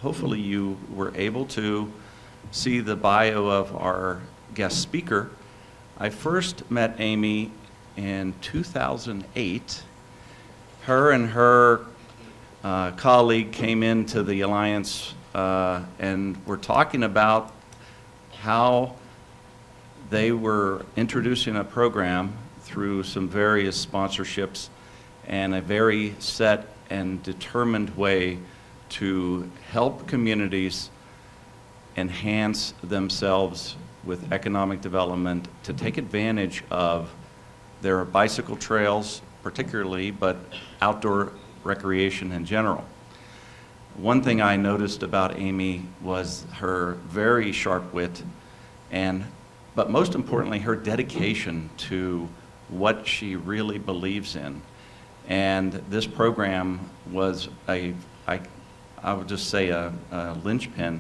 Hopefully you were able to see the bio of our guest speaker. I first met Amy in 2008. Her and her colleague came into the Alliance and were talking about how they were introducing a program through some various sponsorships and a very set and determined way to help communities enhance themselves with economic development, to take advantage of their bicycle trails particularly, but outdoor recreation in general. One thing I noticed about Amy was her very sharp wit, but most importantly, her dedication to what she really believes in. And this program was I would just say a linchpin,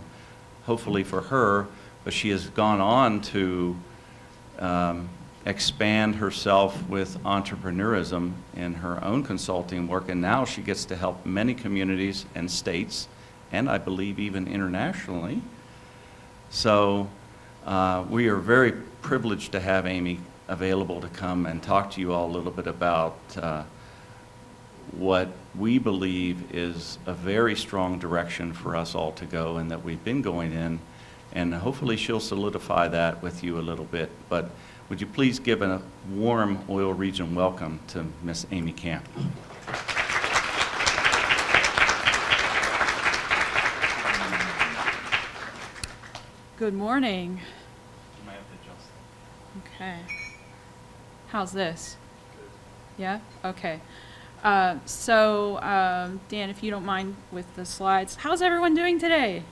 hopefully for her, but she has gone on to expand herself with entrepreneurism in her own consulting work, and now she gets to help many communities and states, and I believe even internationally. So we are very privileged to have Amy available to come and talk to you all a little bit about what we believe is a very strong direction for us all to go and that we've been going in, and hopefully she'll solidify that with you a little bit. But would you please give a warm Oil Region welcome to Miss Amy Camp. Good morning. You might have to adjust that. Okay. How's this? Good. Yeah? Okay. Dan, if you don't mind with the slides, how's everyone doing today?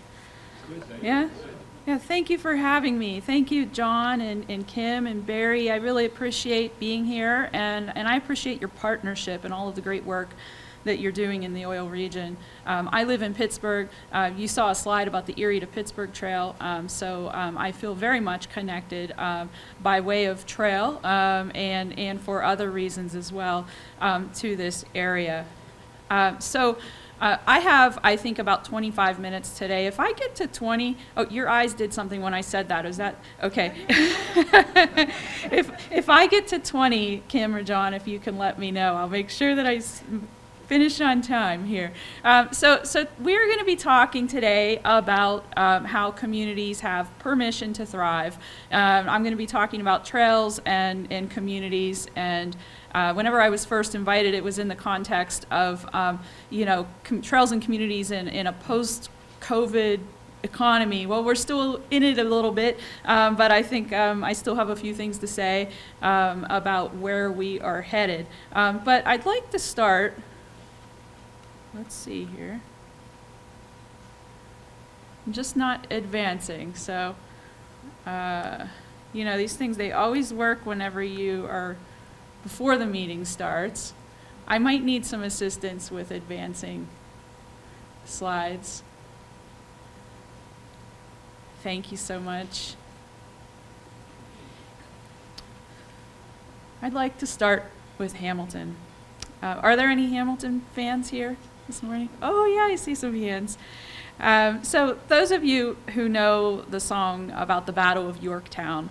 Good, thank Yeah? you. Yeah, thank you for having me. Thank you, John and Kim and Barry. I really appreciate being here, and I appreciate your partnership and all of the great work that you're doing in the oil region. I live in Pittsburgh. You saw a slide about the Erie to Pittsburgh Trail, so I feel very much connected by way of trail and for other reasons as well to this area. I have, I think, about 25 minutes today. If I get to 20, oh, your eyes did something when I said that. Is that, okay. If I get to 20, Kim or John, if you can let me know, I'll make sure that I finish on time here. So we're going to be talking today about how communities have permission to thrive. I'm going to be talking about trails and communities, and whenever I was first invited, it was in the context of trails and communities in a post-COVID economy. Well, we're still in it a little bit, but I think I still have a few things to say about where we are headed. But I'd like to start. Let's see here. I'm just not advancing, so these things, they always work whenever you are before the meeting starts. I might need some assistance with advancing slides. Thank you so much. I'd like to start with Hamilton. Are there any Hamilton fans here this morning? Oh yeah, I see some hands. So those of you who know the song about the Battle of Yorktown,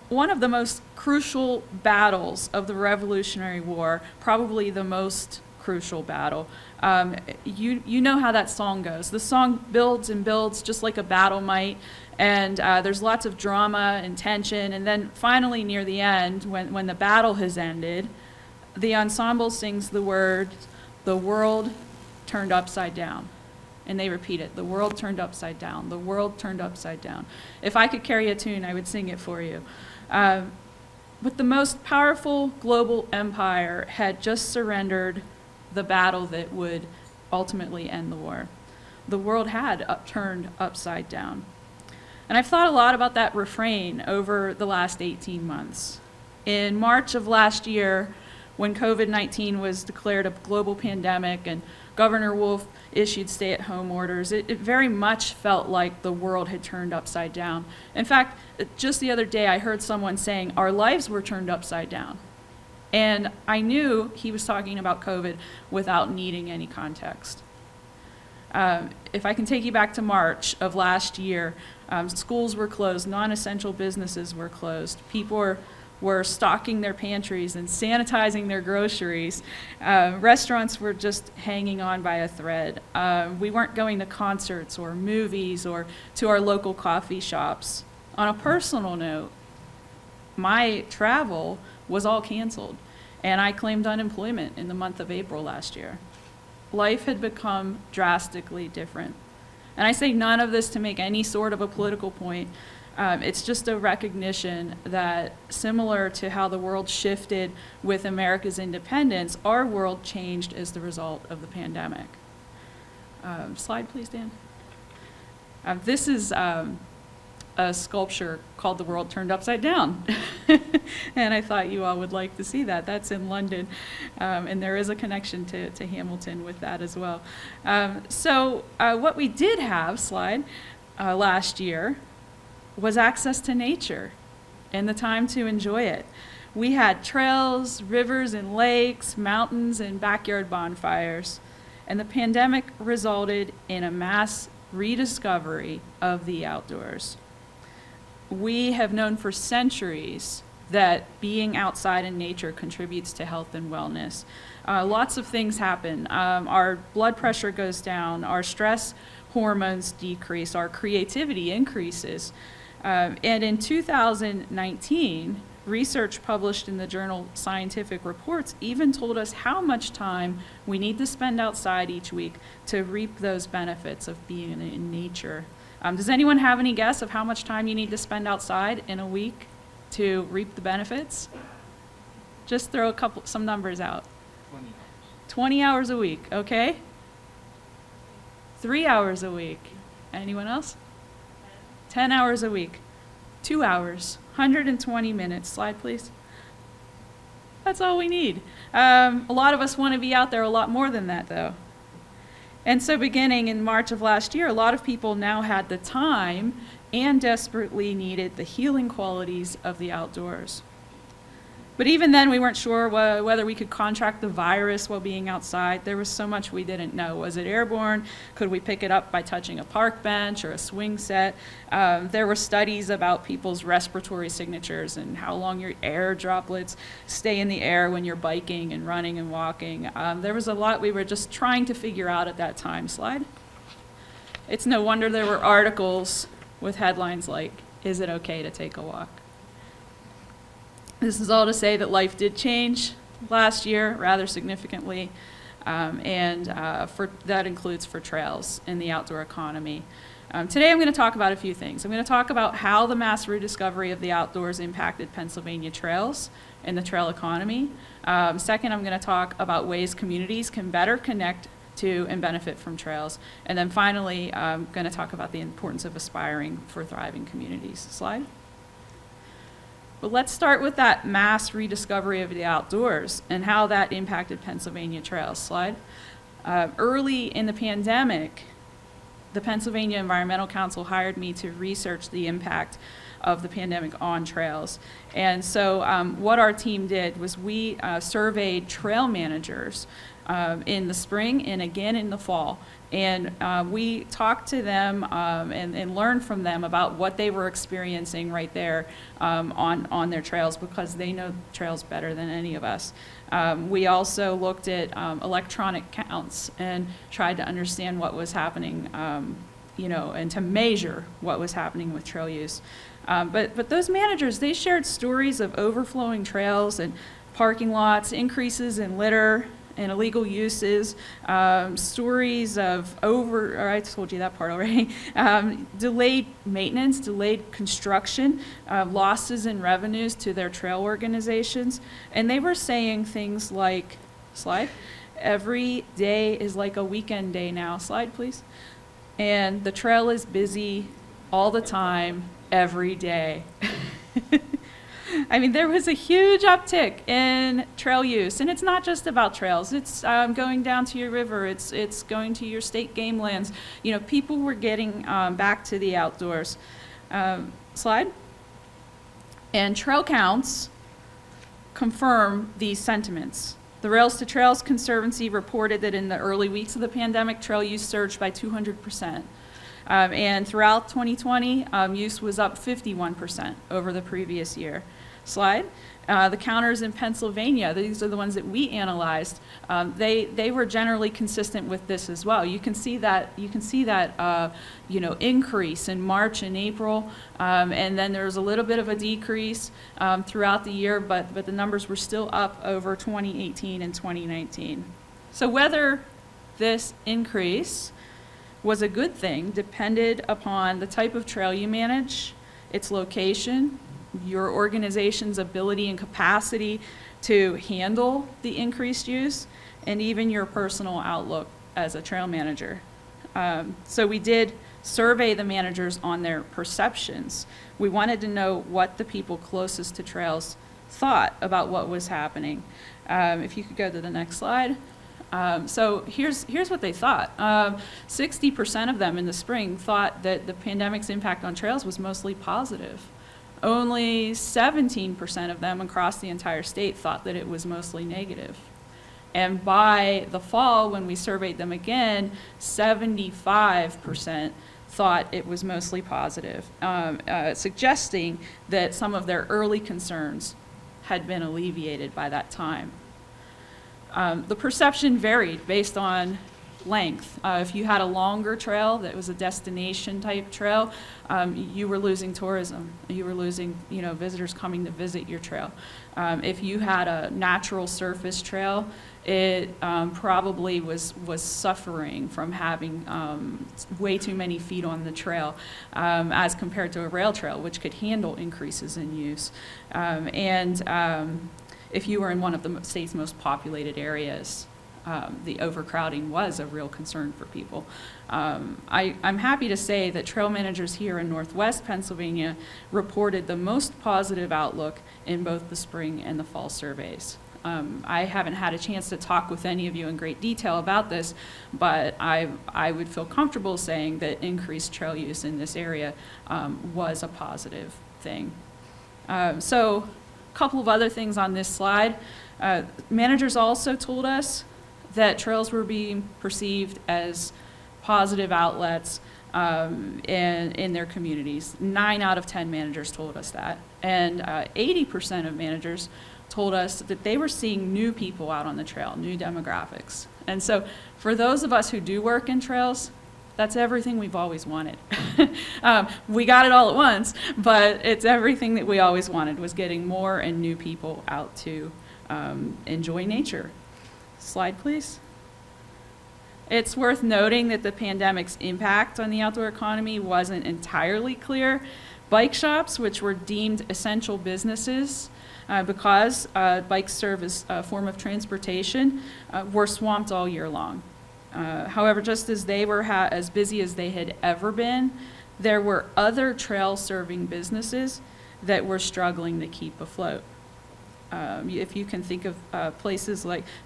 one of the most crucial battles of the Revolutionary War, probably the most crucial battle. You know how that song goes. The song builds and builds just like a battle might, and there's lots of drama and tension, and then finally near the end, when the battle has ended, the ensemble sings the word, "The world turned upside down." And they repeat it, "The world turned upside down, the world turned upside down." If I could carry a tune, I would sing it for you. But the most powerful global empire had just surrendered the battle that would ultimately end the war. The world had turned upside down. And I've thought a lot about that refrain over the last 18 months. In March of last year, when COVID-19 was declared a global pandemic and Governor Wolf issued stay-at-home orders, it very much felt like the world had turned upside down. In fact, just the other day I heard someone saying our lives were turned upside down. And I knew he was talking about COVID without needing any context. if I can take you back to March of last year, schools were closed, non-essential businesses were closed, people were stocking their pantries and sanitizing their groceries. Restaurants were just hanging on by a thread. We weren't going to concerts or movies or to our local coffee shops. On a personal note, my travel was all canceled, and I claimed unemployment in the month of April last year. Life had become drastically different. And I say none of this to make any sort of a political point. It's just a recognition that similar to how the world shifted with America's independence, our world changed as the result of the pandemic. Slide, please, Dan. This is a sculpture called The World Turned Upside Down. And I thought you all would like to see that. That's in London. And there is a connection to Hamilton with that as well. So what we did have, slide, last year was access to nature and the time to enjoy it. We had trails, rivers and lakes, mountains and backyard bonfires. And the pandemic resulted in a mass rediscovery of the outdoors. We have known for centuries that being outside in nature contributes to health and wellness. Lots of things happen. Our blood pressure goes down, our stress hormones decrease, our creativity increases. And in 2019, research published in the journal Scientific Reports even told us how much time we need to spend outside each week to reap those benefits of being in nature. Does anyone have any guess of how much time you need to spend outside in a week to reap the benefits? Just throw some numbers out. 20 hours. 20 hours a week, okay? 3 hours a week. Anyone else? 10 hours a week. 2 hours, 120 minutes. Slide, please. That's all we need. A lot of us want to be out there a lot more than that, though. And so beginning in March of last year, a lot of people now had the time and desperately needed the healing qualities of the outdoors. But even then, we weren't sure whether we could contract the virus while being outside. There was so much we didn't know. Was it airborne? Could we pick it up by touching a park bench or a swing set? There were studies about people's respiratory signatures and how long your air droplets stay in the air when you're biking and running and walking. There was a lot we were just trying to figure out at that time. Slide. It's no wonder there were articles with headlines like, "Is it okay to take a walk?" This is all to say that life did change last year rather significantly, and that includes for trails in the outdoor economy. Today I'm going to talk about a few things. I'm going to talk about how the mass rediscovery of the outdoors impacted Pennsylvania trails and the trail economy. Second, I'm going to talk about ways communities can better connect to and benefit from trails. And then finally, I'm going to talk about the importance of aspiring for thriving communities. Slide. But let's start with that mass rediscovery of the outdoors and how that impacted Pennsylvania trails. Slide. Early in the pandemic, the Pennsylvania Environmental Council hired me to research the impact of the pandemic on trails. And so what our team did was we surveyed trail managers in the spring and again in the fall. And we talked to them and learned from them about what they were experiencing right there on their trails, because they know trails better than any of us. We also looked at electronic counts and tried to understand what was happening, and to measure what was happening with trail use. But those managers, they shared stories of overflowing trails and parking lots, increases in litter and illegal uses, stories of I told you that part already, delayed maintenance, delayed construction, losses in revenues to their trail organizations. And they were saying things like, slide, every day is like a weekend day now. Slide, please. And the trail is busy all the time, every day. I mean, there was a huge uptick in trail use, and it's not just about trails. It's going down to your river. It's going to your state game lands. People were getting back to the outdoors. Slide. And trail counts confirm these sentiments. The Rails to Trails Conservancy reported that in the early weeks of the pandemic, trail use surged by 200%. And throughout 2020, use was up 51% over the previous year. Slide. The counters in Pennsylvania, these are the ones that we analyzed, they were generally consistent with this as well. You can see that increase in March and April, and then there was a little bit of a decrease throughout the year, but the numbers were still up over 2018 and 2019. So whether this increase was a good thing depended upon the type of trail you manage, its location, your organization's ability and capacity to handle the increased use, and even your personal outlook as a trail manager. So we did survey the managers on their perceptions. We wanted to know what the people closest to trails thought about what was happening. If you could go to the next slide. So here's what they thought. 60% of them in the spring thought that the pandemic's impact on trails was mostly positive. Only 17% of them across the entire state thought that it was mostly negative. And by the fall, when we surveyed them again, 75% thought it was mostly positive, suggesting that some of their early concerns had been alleviated by that time. The perception varied based on length. If you had a longer trail that was a destination type trail, you were losing tourism. You were losing, visitors coming to visit your trail. If you had a natural surface trail, it probably was suffering from having way too many feet on the trail as compared to a rail trail, which could handle increases in use. If you were in one of the state's most populated areas, the overcrowding was a real concern for people. I'm happy to say that trail managers here in Northwest Pennsylvania reported the most positive outlook in both the spring and the fall surveys. I haven't had a chance to talk with any of you in great detail about this, but I would feel comfortable saying that increased trail use in this area was a positive thing. So a couple of other things on this slide. Managers also told us that trails were being perceived as positive outlets in their communities. 9 out of 10 managers told us that. And 80% of managers told us that they were seeing new people out on the trail, new demographics. And so for those of us who do work in trails, that's everything we've always wanted. We got it all at once, but it's everything that we always wanted, was getting more and new people out to enjoy nature. Slide, please. It's worth noting that the pandemic's impact on the outdoor economy wasn't entirely clear. Bike shops, which were deemed essential businesses because bikes serve as a form of transportation, were swamped all year long. However, just as they were as busy as they had ever been, there were other trail-serving businesses that were struggling to keep afloat. If you can think of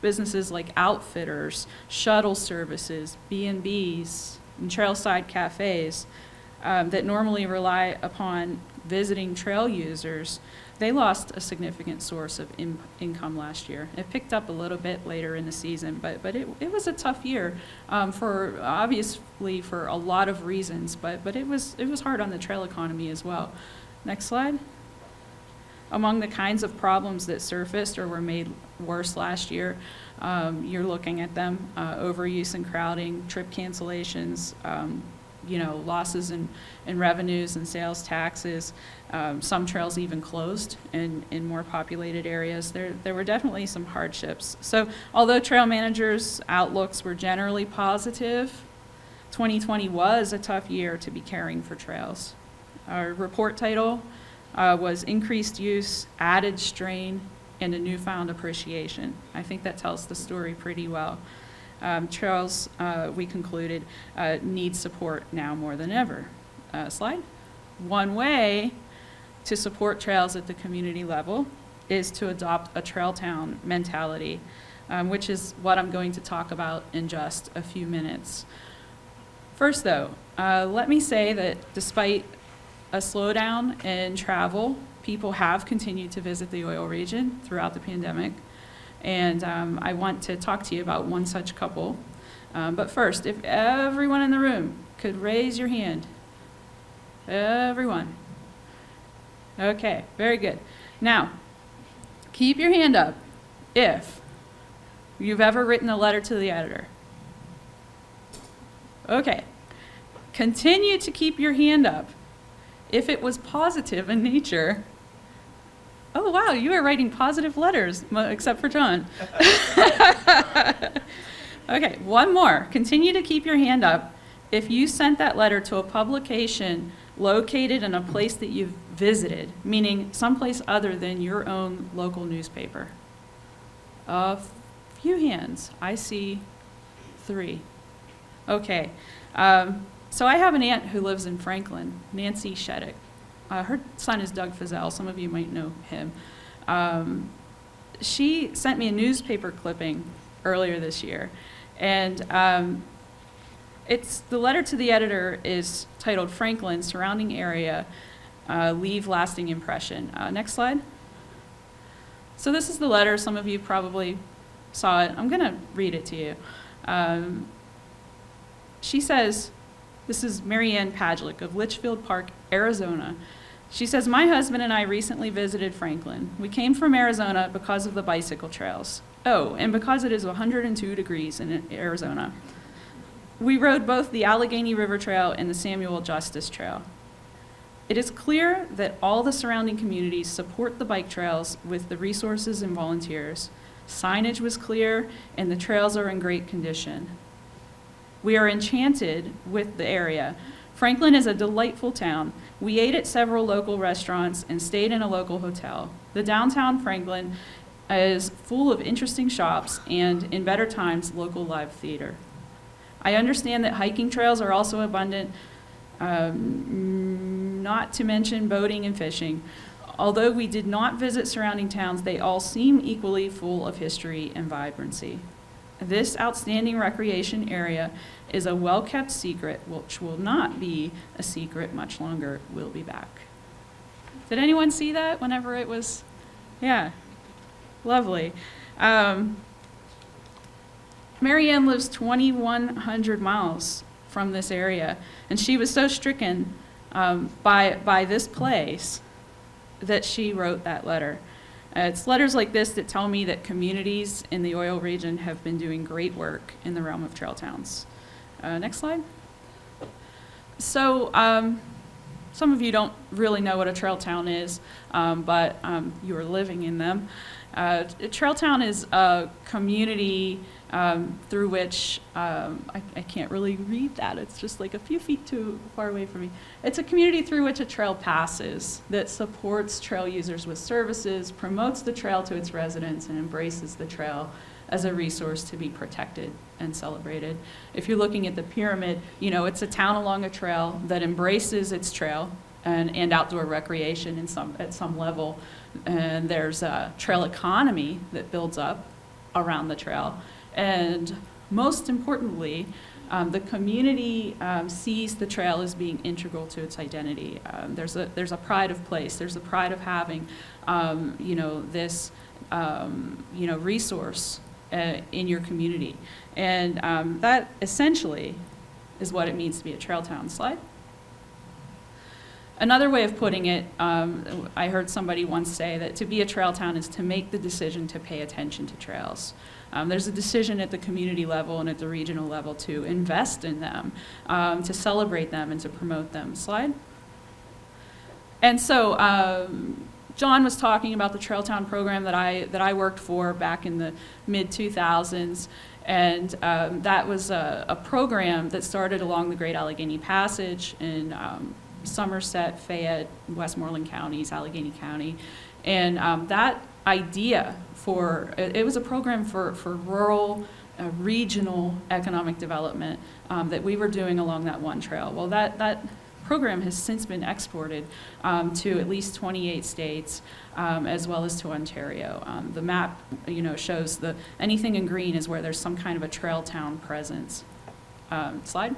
businesses like outfitters, shuttle services, B&Bs, and trailside cafes that normally rely upon visiting trail users, they lost a significant source of income last year. It picked up a little bit later in the season, but it was a tough year obviously for a lot of reasons, but it was hard on the trail economy as well. Next slide. Among the kinds of problems that surfaced or were made worse last year, you're looking at them, overuse and crowding, trip cancellations, losses in revenues and sales taxes. Some trails even closed in more populated areas. There were definitely some hardships. So although trail managers' outlooks were generally positive, 2020 was a tough year to be caring for trails. Our report title was Increased Use, Added Strain, and a Newfound Appreciation. I think that tells the story pretty well. Trails, we concluded, need support now more than ever. Slide. One way to support trails at the community level is to adopt a trail town mentality, which is what I'm going to talk about in just a few minutes. First though, let me say that despite a slowdown in travel, people have continued to visit the oil region throughout the pandemic. And I want to talk to you about one such couple. But first, if everyone in the room could raise your hand. Everyone. Okay, very good. Now, keep your hand up if you've ever written a letter to the editor. Okay. Continue to keep your hand up if it was positive in nature. Oh, wow, you are writing positive letters, except for John. Okay, one more. Continue to keep your hand up if you sent that letter to a publication located in a place that you've visited, meaning someplace other than your own local newspaper. A few hands. I see 3. Okay. So I have an aunt who lives in Franklin, Nancy Sheddick. Her son is Doug Fazell. Some of you might know him. She sent me a newspaper clipping earlier this year. And it's the letter to the editor is titled Franklin, Surrounding Area, Leave Lasting Impression. Next slide. So this is the letter. Some of you probably saw it. I'm going to read it to you. She says, this is Mary Ann Padlick of Litchfield Park, Arizona. She says, my husband and I recently visited Franklin. We came from Arizona because of the bicycle trails. Oh, and because it is 102 degrees in Arizona. We rode both the Allegheny River Trail and the Samuel Justice Trail. It is clear that all the surrounding communities support the bike trails with the resources and volunteers. Signage was clear, and the trails are in great condition. We are enchanted with the area. Franklin is a delightful town. We ate at several local restaurants and stayed in a local hotel. The downtown Franklin is full of interesting shops and, in better times, local live theater. I understand that hiking trails are also abundant, not to mention boating and fishing. Although we did not visit surrounding towns, they all seem equally full of history and vibrancy. This outstanding recreation area is a well-kept secret, which will not be a secret much longer. We'll be back. Did anyone see that whenever it was? Yeah, lovely. Mary Ann lives 2,100 miles from this area, and she was so stricken by this place that she wrote that letter. It's letters like this that tell me that communities in the oil region have been doing great work in the realm of trail towns. Next slide. So some of you don't really know what a trail town is, but you are living in them. A trail town is a community through which, I can't really read that, it's just like a few feet too far away from me. It's a community through which a trail passes that supports trail users with services, promotes the trail to its residents, and embraces the trail as a resource to be protected and celebrated. If you're looking at the pyramid, you know, it's a town along a trail that embraces its trail and outdoor recreation at some level. And there's a trail economy that builds up around the trail. And most importantly, the community sees the trail as being integral to its identity. There's a pride of place. There's a pride of having, this, resource in your community. And that essentially is what it means to be a trail town. Slide. Another way of putting it, I heard somebody once say that to be a trail town is to make the decision to pay attention to trails. There's a decision at the community level and at the regional level to invest in them, to celebrate them and to promote them. Slide. And so John was talking about the Trail Town program that I worked for back in the mid-2000s. And that was a program that started along the Great Allegheny Passage in Somerset, Fayette, Westmoreland counties, Allegheny County. And that idea it was a program for rural, regional economic development that we were doing along that one trail. Well, that program has since been exported to at least 28 states, as well as to Ontario. The map, shows anything in green is where there's some kind of a trail town presence. Slide.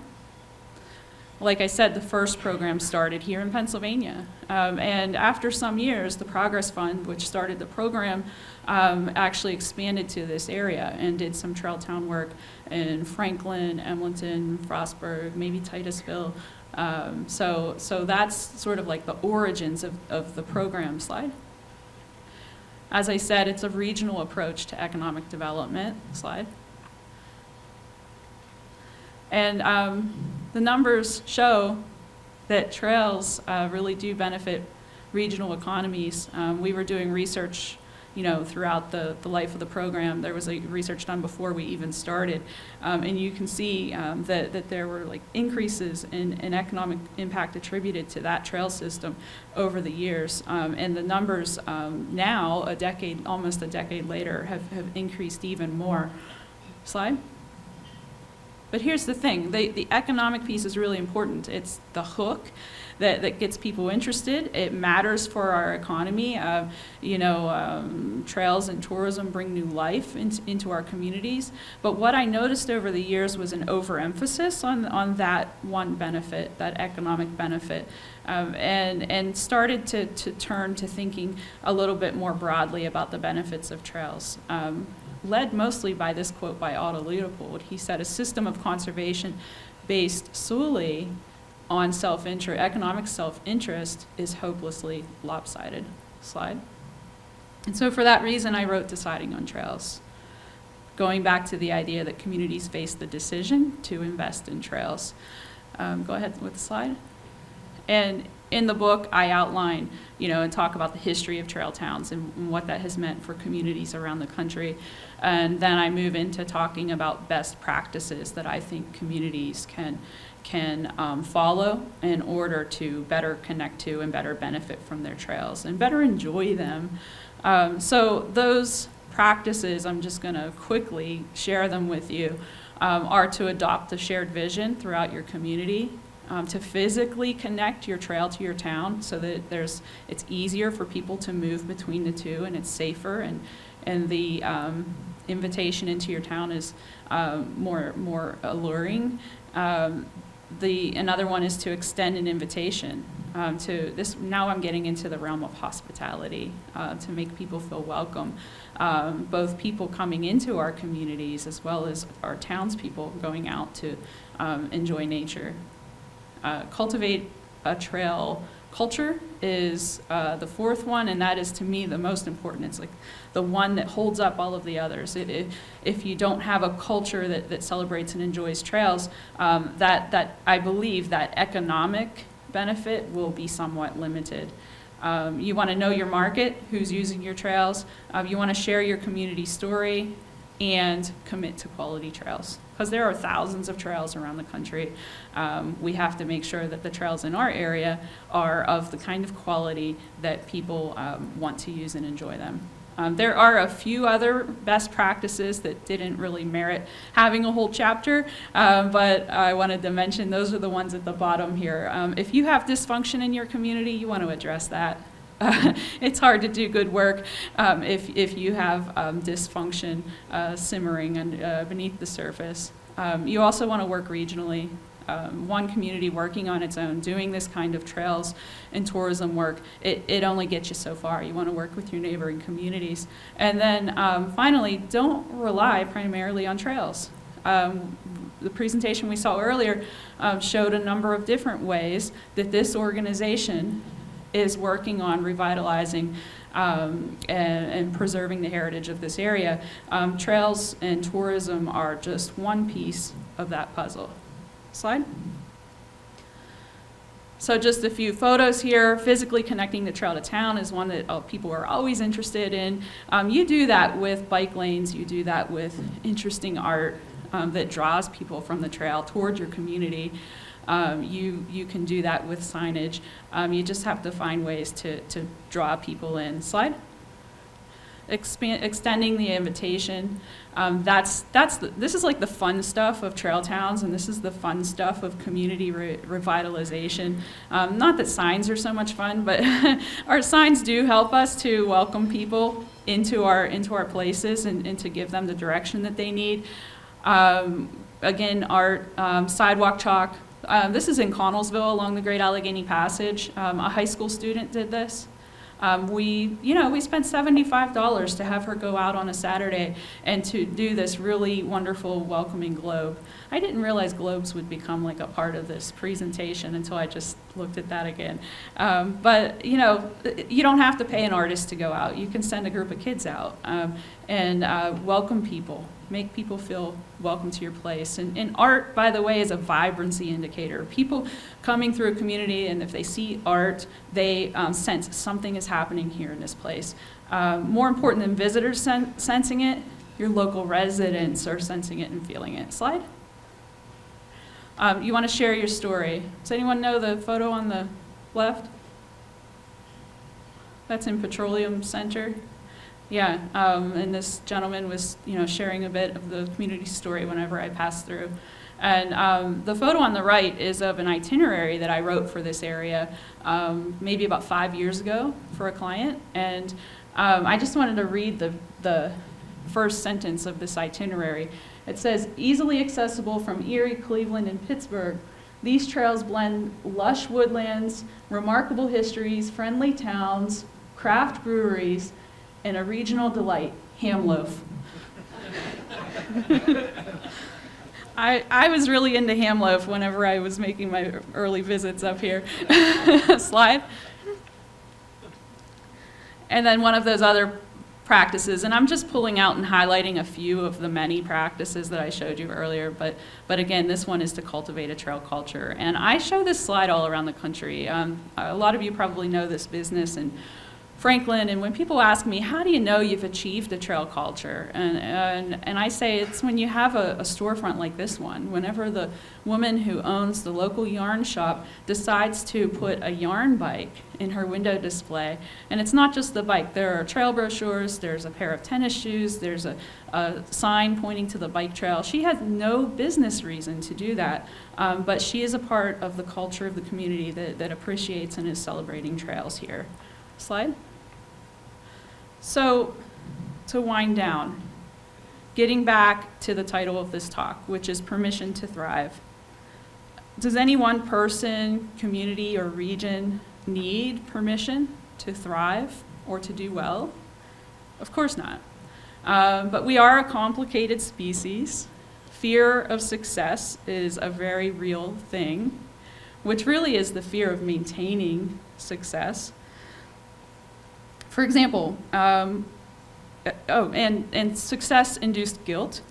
like I said, the first program started here in Pennsylvania. And after some years, the Progress Fund, which started the program, actually expanded to this area and did some trail town work in Franklin, Emlenton, Frostburg, maybe Titusville. So that's sort of like the origins of the program. Slide. As I said, it's a regional approach to economic development. Slide. And the numbers show that trails really do benefit regional economies. We were doing research, throughout the life of the program. There was research done before we even started, and you can see that there were like increases in economic impact attributed to that trail system over the years, and the numbers now, almost a decade later, have increased even more. Slide. But here's the thing, the economic piece is really important. It's the hook that gets people interested. It matters for our economy. Trails and tourism bring new life into our communities. But what I noticed over the years was an overemphasis on that one benefit, that economic benefit, and started to turn to thinking a little bit more broadly about the benefits of trails. Led mostly by this quote by Otto Leopold. He said, "A system of conservation based solely on economic self-interest is hopelessly lopsided." Slide. And so for that reason, I wrote Deciding on Trails, going back to the idea that communities face the decision to invest in trails. Go ahead with the slide. And in the book, I outline, and talk about the history of trail towns and what that has meant for communities around the country. And then I move into talking about best practices that I think communities can follow in order to better connect to and better benefit from their trails and better enjoy them. So those practices, I'm just going to quickly share them with you, are to adopt a shared vision throughout your community, to physically connect your trail to your town so that it's easier for people to move between the two and it's safer, and the invitation into your town is more alluring. Another one is to extend an invitation to this. Now I'm getting into the realm of hospitality, to make people feel welcome, both people coming into our communities as well as our townspeople going out to enjoy nature. Cultivate a trail culture is the fourth one, and that is to me the most important. It's like the one that holds up all of the others. If you don't have a culture that celebrates and enjoys trails, that I believe that economic benefit will be somewhat limited. You want to know your market, who's using your trails. You want to share your community story and commit to quality trails, because there are thousands of trails around the country. We have to make sure that the trails in our area are of the kind of quality that people want to use and enjoy them. There are a few other best practices that didn't really merit having a whole chapter, but I wanted to mention those are the ones at the bottom here. If you have dysfunction in your community, you want to address that. It's hard to do good work if you have dysfunction simmering beneath the surface. You also want to work regionally. One community working on its own, doing this kind of trails and tourism work, it only gets you so far. You want to work with your neighboring communities. And then finally, don't rely primarily on trails. The presentation we saw earlier showed a number of different ways that this organization is working on revitalizing and preserving the heritage of this area. Trails and tourism are just one piece of that puzzle. Slide. So just a few photos here. Physically connecting the trail to town is one that people are always interested in. You do that with bike lanes. You do that with interesting art that draws people from the trail toward your community. You can do that with signage. You just have to find ways to draw people in. Slide. Extending the invitation. This is like the fun stuff of trail towns, and this is the fun stuff of community revitalization. Not that signs are so much fun, but our signs do help us to welcome people into our places and to give them the direction that they need. Again, art, sidewalk chalk, This is in Connellsville along the Great Allegheny Passage. A high school student did this. We spent $75 to have her go out on a Saturday and to do this really wonderful welcoming globe. I didn't realize globes would become like a part of this presentation until I just looked at that again. But you don't have to pay an artist to go out. You can send a group of kids out and welcome people, make people feel welcome to your place. And art, by the way, is a vibrancy indicator. People coming through a community, and if they see art, they sense something is happening here in this place. More important than visitors sensing it, your local residents are sensing it and feeling it. Slide. You want to share your story. Does anyone know the photo on the left? That's in Petroleum Center. Yeah, and this gentleman was, sharing a bit of the community story whenever I passed through. And the photo on the right is of an itinerary that I wrote for this area maybe about 5 years ago for a client. And I just wanted to read the first sentence of this itinerary. It says, easily accessible from Erie, Cleveland, and Pittsburgh, these trails blend lush woodlands, remarkable histories, friendly towns, craft breweries, and a regional delight, ham loaf. I was really into ham loaf whenever I was making my early visits up here. Slide. And then one of those other practices, and I'm just pulling out and highlighting a few of the many practices that I showed you earlier, but again, this one is to cultivate a trail culture. And I show this slide all around the country. A lot of you probably know this business in Franklin, and when people ask me, how do you know you've achieved a trail culture? And I say it's when you have a storefront like this one. Whenever the woman who owns the local yarn shop decides to put a yarn bike in her window display, and it's not just the bike, there are trail brochures, there's a pair of tennis shoes, there's a sign pointing to the bike trail. She has no business reason to do that, but she is a part of the culture of the community that appreciates and is celebrating trails here. Slide. So, to wind down, getting back to the title of this talk, which is Permission to Thrive. Does any one person, community, or region need permission to thrive or to do well? Of course not. But we are a complicated species. Fear of success is a very real thing, which really is the fear of maintaining success. For example, and success-induced guilt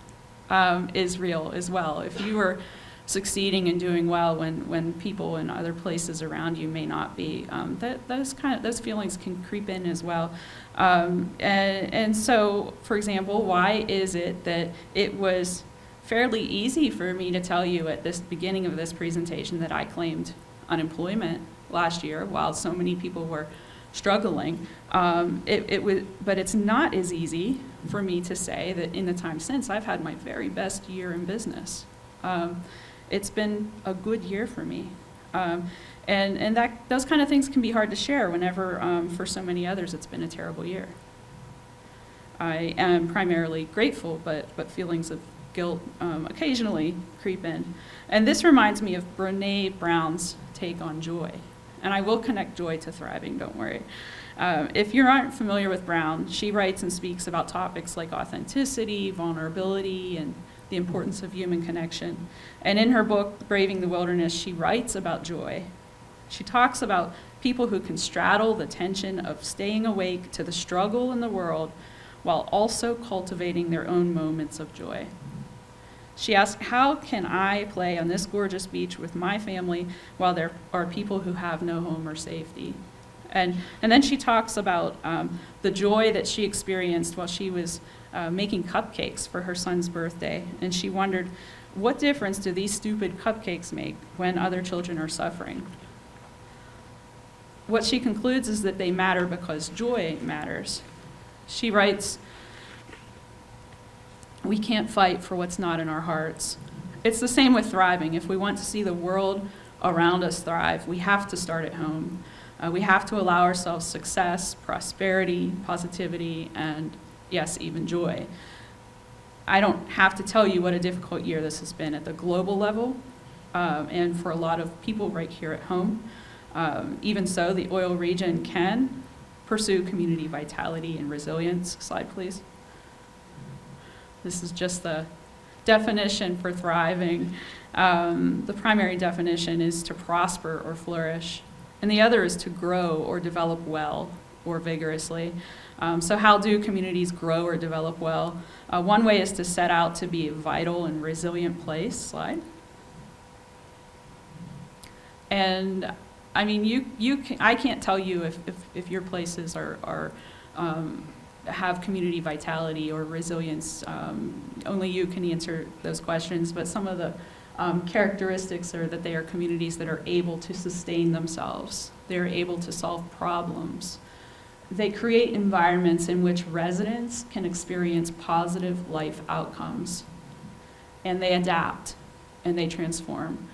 is real as well. If you are succeeding and doing well when people in other places around you may not be, those feelings can creep in as well. And so, for example, why is it that it was fairly easy for me to tell you at this beginning of this presentation that I claimed unemployment last year while so many people were struggling? But it's not as easy for me to say that in the time since I've had my very best year in business. It's been a good year for me. And those kind of things can be hard to share whenever, for so many others, it's been a terrible year. I am primarily grateful, but feelings of guilt occasionally creep in. And this reminds me of Brené Brown's take on joy. And I will connect joy to thriving, don't worry. If you aren't familiar with Brown, she writes and speaks about topics like authenticity, vulnerability, and the importance of human connection. And in her book, Braving the Wilderness, she writes about joy. She talks about people who can straddle the tension of staying awake to the struggle in the world while also cultivating their own moments of joy. She asks, how can I play on this gorgeous beach with my family while there are people who have no home or safety? And then she talks about the joy that she experienced while she was making cupcakes for her son's birthday. And she wondered, what difference do these stupid cupcakes make when other children are suffering? What she concludes is that they matter because joy matters. She writes, we can't fight for what's not in our hearts. It's the same with thriving. If we want to see the world around us thrive, we have to start at home. We have to allow ourselves success, prosperity, positivity, and yes, even joy. I don't have to tell you what a difficult year this has been at the global level, and for a lot of people right here at home. Even so, the oil region can pursue community vitality and resilience. Slide, please. This is just the definition for thriving. The primary definition is to prosper or flourish, and the other is to grow or develop well or vigorously. So how do communities grow or develop well? One way is to set out to be a vital and resilient place. Slide. And I mean, I can't tell you if your places have community vitality or resilience. Only you can answer those questions, but some of the characteristics are that they are communities that are able to sustain themselves. They're able to solve problems. They create environments in which residents can experience positive life outcomes, and they adapt and they transform.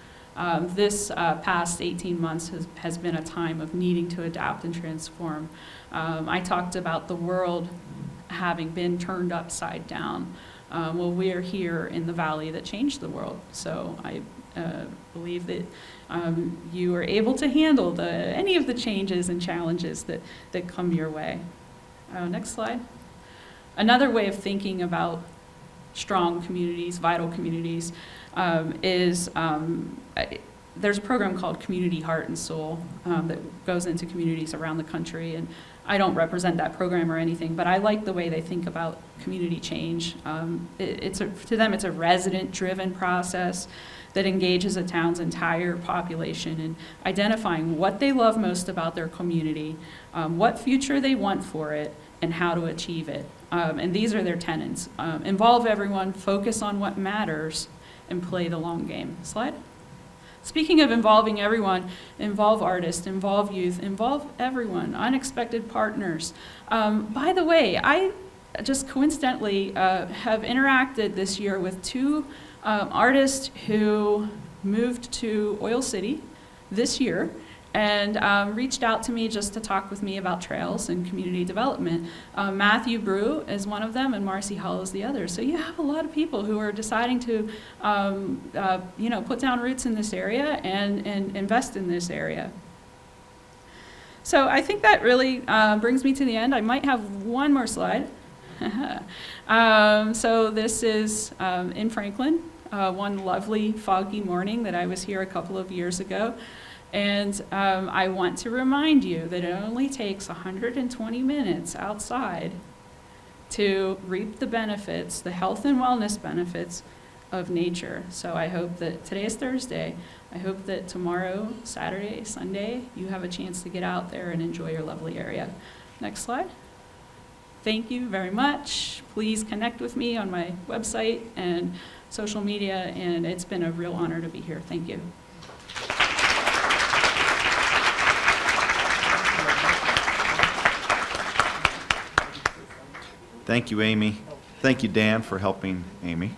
This past 18 months has been a time of needing to adapt and transform. I talked about the world having been turned upside down. Well, we're here in the valley that changed the world. So I believe that you are able to handle any of the changes and challenges that come your way. Next slide. Another way of thinking about strong communities, vital communities, is there's a program called Community Heart and Soul that goes into communities around the country, and I don't represent that program or anything, but I like the way they think about community change. To them, it's a resident-driven process that engages a town's entire population in identifying what they love most about their community, what future they want for it, and how to achieve it. And these are their tenets. Involve everyone, focus on what matters, and play the long game. Slide. Speaking of involving everyone, involve artists, involve youth, involve everyone, unexpected partners. By the way, I just coincidentally have interacted this year with two artists who moved to Oil City this year and reached out to me just to talk with me about trails and community development. Matthew Brew is one of them, and Marcy Hull is the other. So you have a lot of people who are deciding to, put down roots in this area and invest in this area. So I think that really brings me to the end. I might have one more slide. So this is in Franklin, one lovely foggy morning that I was here a couple of years ago. And I want to remind you that it only takes 120 minutes outside to reap the benefits, the health and wellness benefits of nature. So I hope that today is Thursday. I hope that tomorrow, Saturday, Sunday, you have a chance to get out there and enjoy your lovely area. Next slide. Thank you very much. Please connect with me on my website and social media, and it's been a real honor to be here. Thank you. Thank you, Amy. Thank you, Dan, for helping Amy.